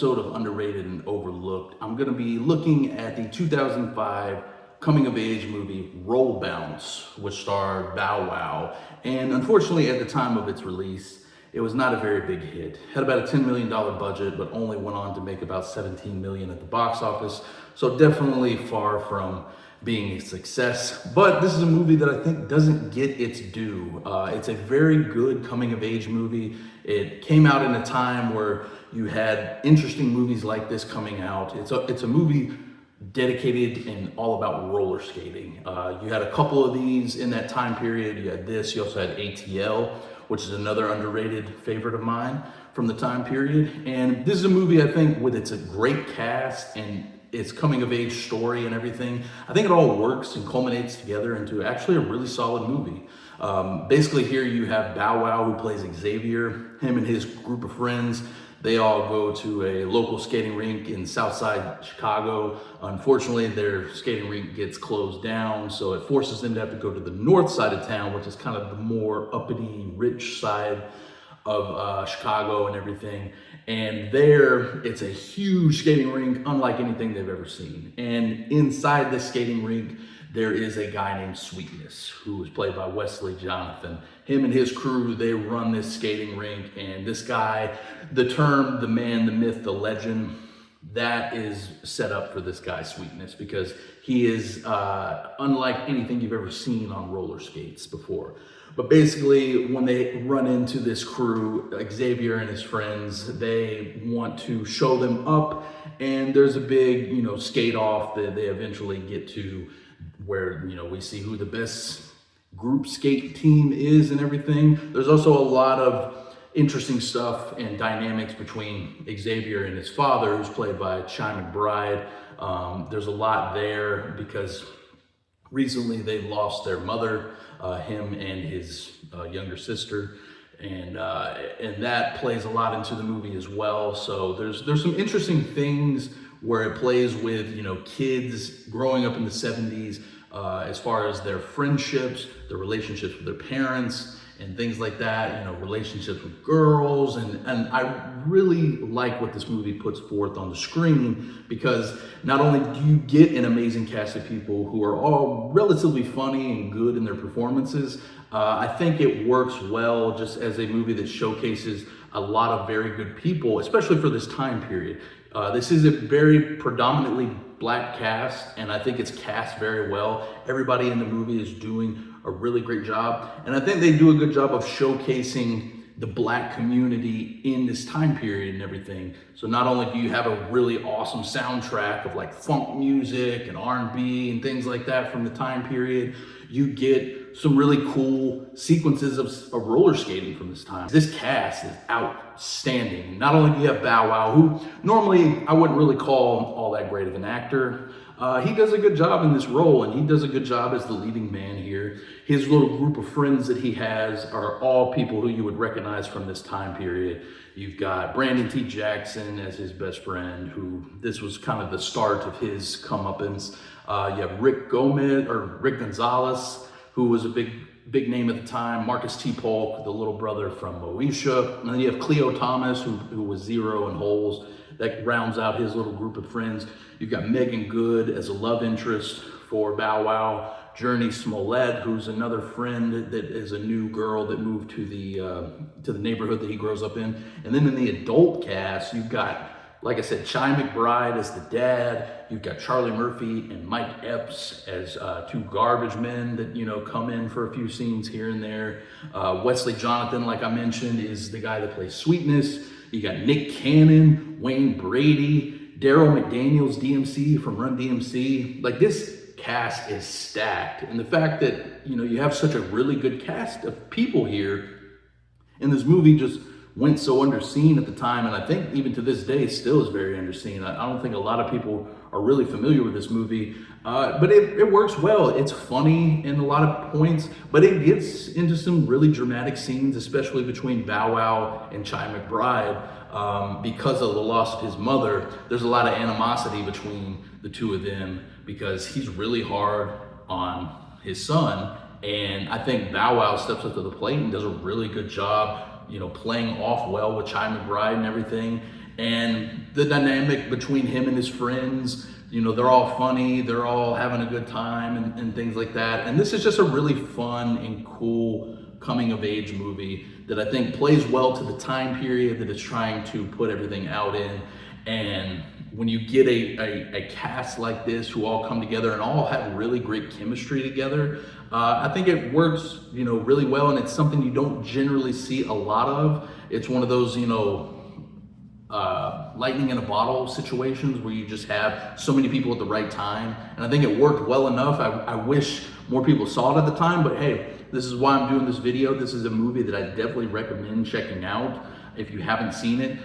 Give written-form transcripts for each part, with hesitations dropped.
episode of Underrated and Overlooked, I'm going to be looking at the 2005 coming of age movie Roll Bounce, which starred Bow Wow. And unfortunately, at the time of its release, it was not a very big hit. Had about a $10 million budget, but only went on to make about $17 million at the box office. So definitely far from being a success. But this is a movie that I think doesn't get its due. It's a very good coming of age movie. It came out in a time where you had interesting movies like this coming out. It's a movie dedicated and all about roller skating. You had a couple of these in that time period. You had this, you also had ATL, which is another underrated favorite of mine from the time period. And this is a movie, I think, with its a great cast and its coming of age story and everything. I think it all works and culminates together into actually a really solid movie. Basically here you have Bow Wow, who plays Xavier. Him and his group of friends, they all go to a local skating rink in Southside Chicago. Unfortunately, their skating rink gets closed down, so it forces them to have to go to the north side of town, which is kind of the more uppity, rich side of Chicago and everything. And there, it's a huge skating rink, unlike anything they've ever seen. And inside this skating rink, there is a guy named Sweetness, who is played by Wesley Jonathan. Him and his crew, they run this skating rink, and this guy, the term, the man, the myth, the legend, that is set up for this guy, Sweetness, because he is unlike anything you've ever seen on roller skates before. But basically, when they run into this crew, Xavier and his friends, they want to show them up, and there's a big, skate off that they eventually get to, where, we see who the best group skate team is and everything. There's also a lot of interesting stuff and dynamics between Xavier and his father, who's played by Chi McBride. There's a lot there because recently they lost their mother, him and his younger sister, and that plays a lot into the movie as well. So there's some interesting things where it plays with kids growing up in the 70s, as far as their friendships, their relationships with their parents, and things like that, relationships with girls. And I really like what this movie puts forth on the screen, because not only do you get an amazing cast of people who are all relatively funny and good in their performances, I think it works well just as a movie that showcases a lot of very good people, especially for this time period. This is a very predominantly Black cast, and I think it's cast very well. Everybody in the movie is doing a really great job, and I think they do a good job of showcasing the Black community in this time period and everything. So not only do you have a really awesome soundtrack of like funk music and R&B and things like that from the time period, you get some really cool sequences of roller skating from this time. This cast is outstanding. Not only do you have Bow Wow, who normally I wouldn't really call all that great of an actor. He does a good job in this role, and he does a good job as the leading man here. His little group of friends that he has are all people who you would recognize from this time period. You've got Brandon T. Jackson as his best friend, who this was kind of the start of his comeuppance. You have Rick Gonzalez, who was a big name at the time. Marcus T. Polk, the little brother from Moesha. And then you have Cleo Thomas, who was Zero in Holes. That rounds out his little group of friends. You've got Megan Good as a love interest for Bow Wow. Journey Smollett, who's another friend that is a new girl that moved to the neighborhood that he grows up in. And then in the adult cast, you've got, like I said, Chi McBride as the dad. You've got Charlie Murphy and Mike Epps as two garbage men that, come in for a few scenes here and there. Wesley Jonathan, like I mentioned, is the guy that plays Sweetness. You got Nick Cannon, Wayne Brady, Daryl McDaniels, DMC from Run DMC. Like, this cast is stacked. And the fact that, you have such a really good cast of people here, and this movie just went so underseen at the time, and I think even to this day still is very underseen. I don't think a lot of people are really familiar with this movie, but it works well. It's funny in a lot of points, but it gets into some really dramatic scenes, especially between Bow Wow and Chi McBride. Because of the loss of his mother, there's a lot of animosity between the two of them, because he's really hard on his son, and I think Bow Wow steps up to the plate and does a really good job, playing off well with Chi McBride and everything. and the dynamic between him and his friends, they're all funny, they're all having a good time and things like that. And this is just a really fun and cool coming of age movie that I think plays well to the time period that it's trying to put everything out in. And when you get a cast like this who all come together and all have really great chemistry together, I think it works, really well. And it's something you don't generally see a lot of. It's one of those, lightning in a bottle situations where you just have so many people at the right time. And I think it worked well enough. I wish more people saw it at the time, but hey, this is why I'm doing this video. This is a movie that I definitely recommend checking out if you haven't seen it.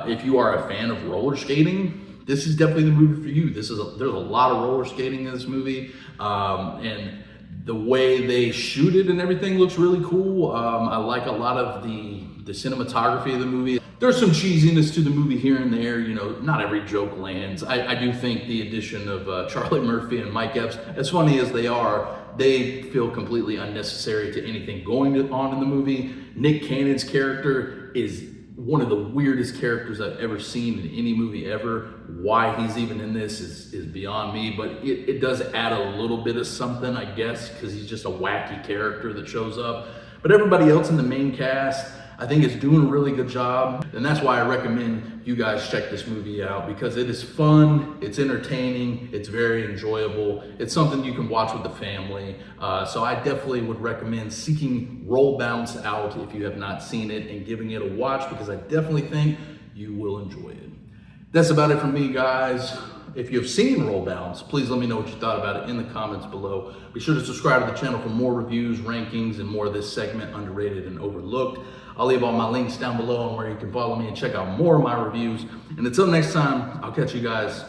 If you are a fan of roller skating, this is definitely the movie for you. There's a lot of roller skating in this movie, and the way they shoot it and everything looks really cool. I like a lot of the cinematography of the movie. There's some cheesiness to the movie here and there. Not every joke lands. I do think the addition of Charlie Murphy and Mike Epps, as funny as they are, they feel completely unnecessary to anything going on in the movie. Nick Cannon's character is one of the weirdest characters I've ever seen in any movie ever. Why he's even in this is beyond me, but it does add a little bit of something, I guess, because he's just a wacky character that shows up. But everybody else in the main cast, I think, is doing a really good job. And that's why I recommend you guys check this movie out, because it is fun, it's entertaining, it's very enjoyable. It's something you can watch with the family. So I definitely would recommend seeking Roll Bounce out if you have not seen it and giving it a watch, because I definitely think you will enjoy it. That's about it from me, guys. If you've seen Roll Bounce, please let me know what you thought about it in the comments below. Be sure to subscribe to the channel for more reviews, rankings, and more of this segment, Underrated and Overlooked. I'll leave all my links down below on where you can follow me and check out more of my reviews. And until next time, I'll catch you guys